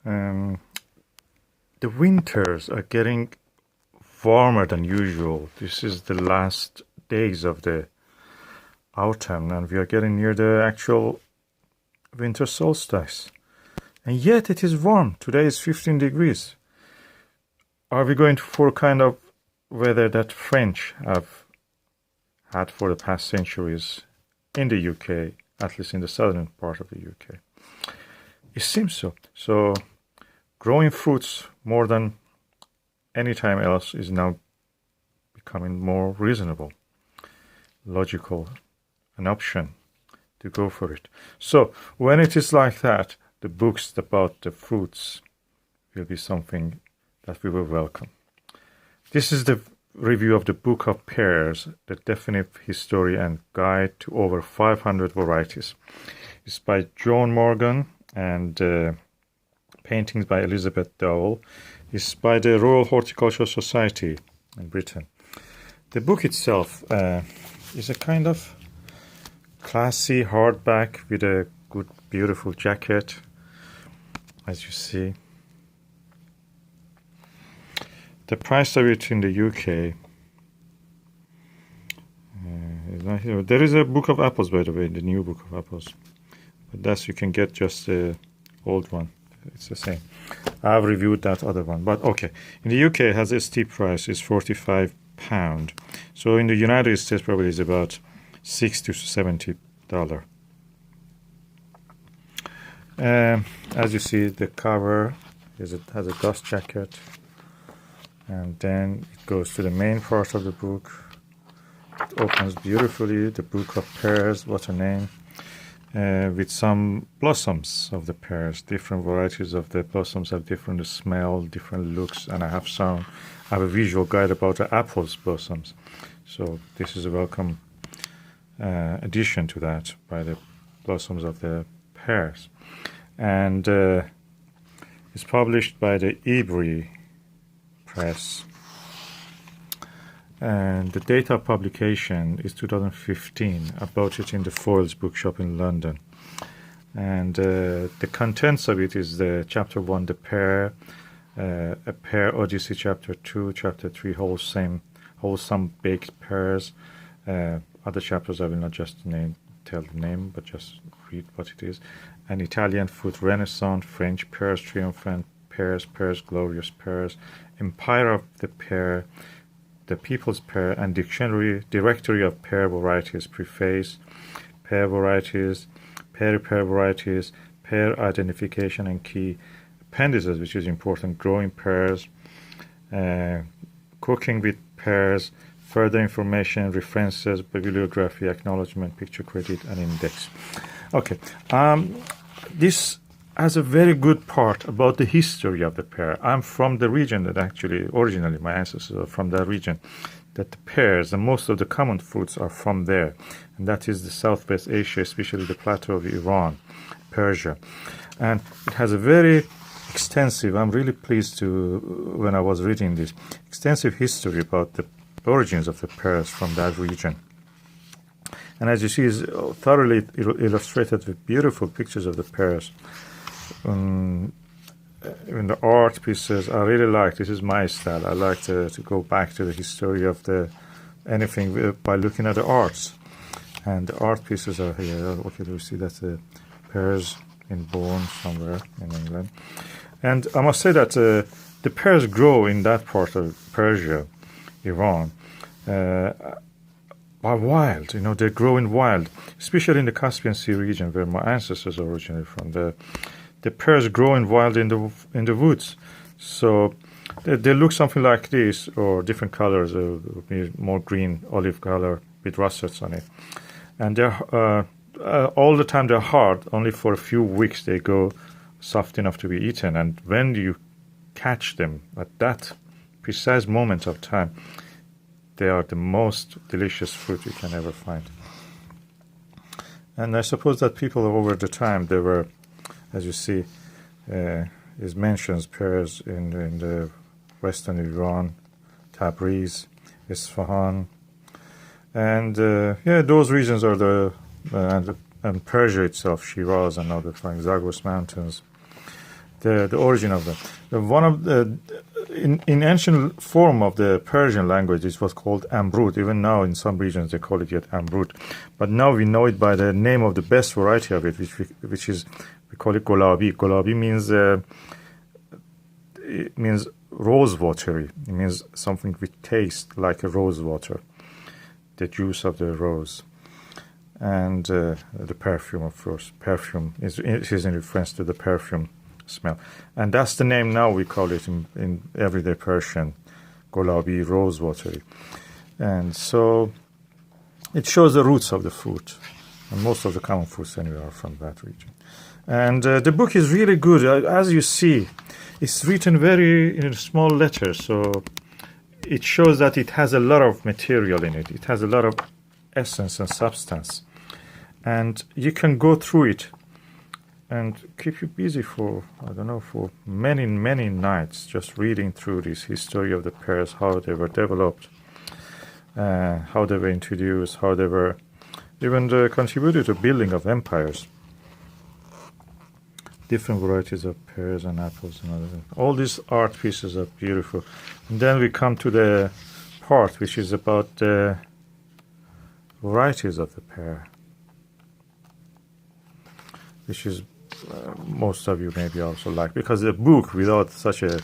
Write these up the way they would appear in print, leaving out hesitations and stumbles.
Um, the winters are getting warmer than usual. This is the last days of the autumn, and we are getting near the actual winter solstice. And yet it is warm. Today is 15 degrees. Are we going for kind of weather that French have had for the past centuries in the UK, at least in the southern part of the UK? It seems so. So growing fruits more than any time else is now becoming more reasonable, logical, an option to go for it. So when it is like that, the books about the fruits will be something that we will welcome. This is the review of the Book of Pears, the definitive history and guide to over 500 varieties. It's by John Morgan and paintings by Elizabeth Dowell. It's by the Royal Horticultural Society in Britain. The book itself is a kind of classy hardback with a good, beautiful jacket, as you see. The price of it in the UK is not here. There is a Book of Apples, by the way, the new Book of Apples. But that's, you can get just the old one. It's the same. I've reviewed that other one. But okay, in the UK it has a steep price. It's £45. So in the United States probably is about $60 to $70. As you see, the cover has a dust jacket. And then it goes to the main part of the book. It opens beautifully, the Book of Pears, what a name, with some blossoms of the pears. Different varieties of the blossoms have different smell, different looks, and I have a visual guide about the apples blossoms. So this is a welcome addition to that by the blossoms of the pears. And it's published by the Ebury Press, and the date of publication is 2015. I bought it in the Foyles bookshop in London, and the contents of it is the chapter 1, the pear, a pear odyssey, chapter 2, chapter 3, wholesome baked pears. Other chapters I will not just tell the name, but just read what it is. An Italian food renaissance, French pears triumphant, pears, glorious pears, Empire of the Pear, the People's Pear, and Directory of Pear Varieties, Preface, Pear Varieties, Pear Varieties, Pear Identification and Key Appendices, which is important, Growing Pears, Cooking with Pears, Further Information, References, Bibliography, Acknowledgement, Picture Credit, and Index. Okay, this has a very good part about the history of the pear. I'm from the region that actually, originally my ancestors are from that region, that the pears and most of the common fruits are from there. And that is the Southwest Asia, especially the plateau of Iran, Persia. And it has a very extensive, I'm really pleased to, when I was reading this, extensive history about the origins of the pears from that region. And as you see, it's thoroughly illustrated with beautiful pictures of the pears. Even the art pieces, I really like. This is my style. I like to go back to the history of anything by looking at the arts. And the art pieces are here. Okay, you see that's the pears in Bourne somewhere in England. And I must say that the pears grow in that part of Persia, Iran, are wild. You know, they grow in wild, especially in the Caspian Sea region where my ancestors are originally from. The pears grow in wild in the woods, so they look something like this, or different colors, more green, olive color with russets on it. And they're all the time they're hard. Only for a few weeks they go soft enough to be eaten. And when you catch them at that precise moment of time, they are the most delicious fruit you can ever find. And I suppose that people over the time, they were, as you see, it mentions pears in the western Iran, Tabriz, Isfahan, and those regions are and Persia itself, Shiraz and other things, Zagros Mountains. the origin of them. One of the in ancient form of the Persian language, it was called Amrut. Even now, in some regions, they call it yet Amrut. But now we know it by the name of the best variety of it, which is, we call it Golabi. Golabi means it means rose watery. It means something which tastes like a rose water, the juice of the rose. And the perfume, of course. Perfume is in reference to the perfume smell. And that's the name now we call it in everyday Persian, Golabi, rose watery. And so it shows the roots of the fruit. And most of the common fruits anyway are from that region. And the book is really good. As you see, it's written very in small letters. So it shows that it has a lot of material in it. It has a lot of essence and substance. And you can go through it and keep you busy for, I don't know, for many, many nights, just reading through this history of the pears, how they were developed, how they were introduced, how they were even contributed to building of empires. Different varieties of pears and apples and other things. All these art pieces are beautiful. And then we come to the part which is about the varieties of the pear, which is most of you maybe also like, because the book without such a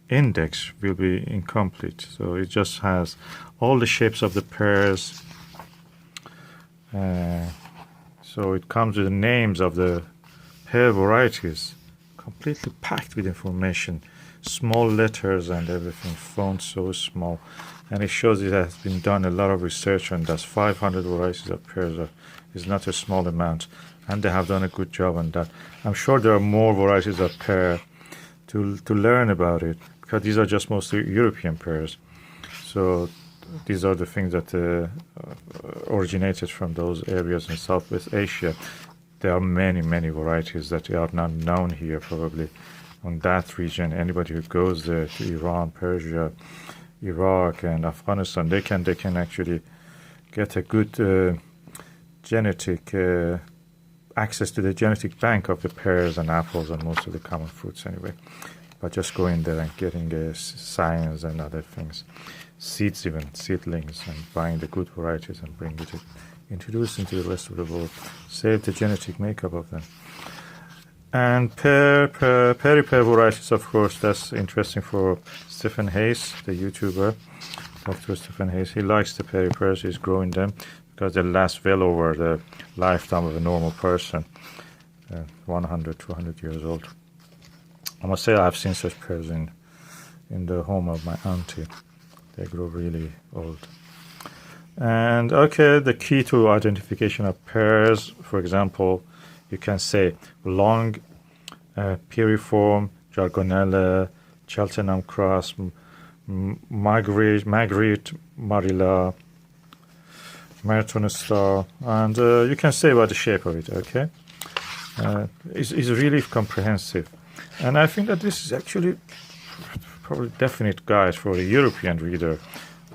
index will be incomplete. So it just has all the shapes of the pears. So it comes with the names of the pear varieties, completely packed with information, small letters and everything, font so small. And it shows it has been done a lot of research on that. 500 varieties of pears is not a small amount. And they have done a good job on that. I'm sure there are more varieties of pear to learn about it, because these are just mostly European pears. So these are the things that originated from those areas in Southwest Asia. There are many, many varieties that are not known here, probably on that region. Anybody who goes there to Iran, Persia, Iraq, and Afghanistan, they can actually get a good genetic access to the genetic bank of the pears and apples and most of the common fruits anyway, by just going there and getting science and other things, seeds even, seedlings, and buying the good varieties and bring it introduced into the rest of the world, save the genetic makeup of them. And peri pear varieties, of course, that's interesting for Stephen Hayes, the YouTuber, Dr. Stephen Hayes. He likes the peri pears, he's growing them, because they last well over the lifetime of a normal person, 100, 200 years old. I must say I've seen such pears in the home of my auntie. They grow really old. And okay, the key to identification of pears, for example, you can say long, piriform, Jargonella, Cheltenham cross, Marguerite, Marilla, Marathon star, and you can say about the shape of it, okay? It's really comprehensive. And I think that this is actually probably definite guide for a European reader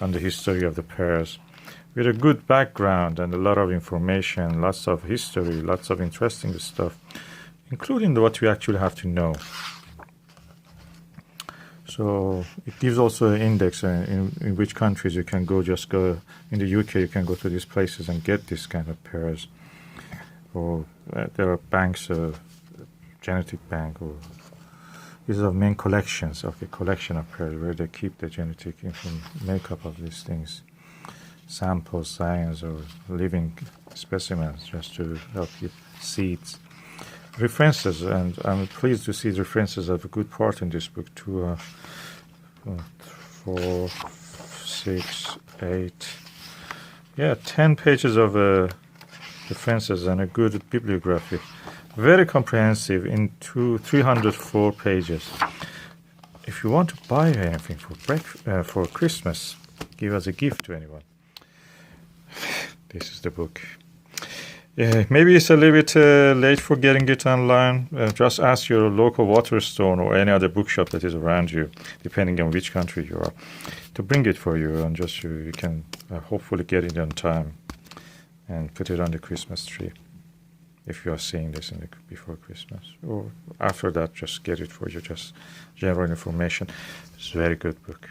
on the history of the pears, with a good background and a lot of information, lots of history, lots of interesting stuff, including what we actually have to know. So it gives also an index in which countries you can go. Just go in the UK, you can go to these places and get this kind of pears. Or there are banks, genetic bank, or these are main collections of the collection of pears where they keep the genetic makeup of these things, samples, science, or living specimens, just to help you seeds. References, and I'm pleased to see references have a good part in this book too. 4, 6, 8, 10 pages of references and a good bibliography. Very comprehensive in 304 pages. If you want to buy anything for Christmas, give as a gift to anyone. This is the book. Maybe it's a little bit late for getting it online. Just ask your local Waterstone or any other bookshop that is around you, depending on which country you are, to bring it for you, and just you can hopefully get it on time and put it on the Christmas tree. if you are seeing this in the, before Christmas, or after that, just get it for you, just general information. It's a very good book.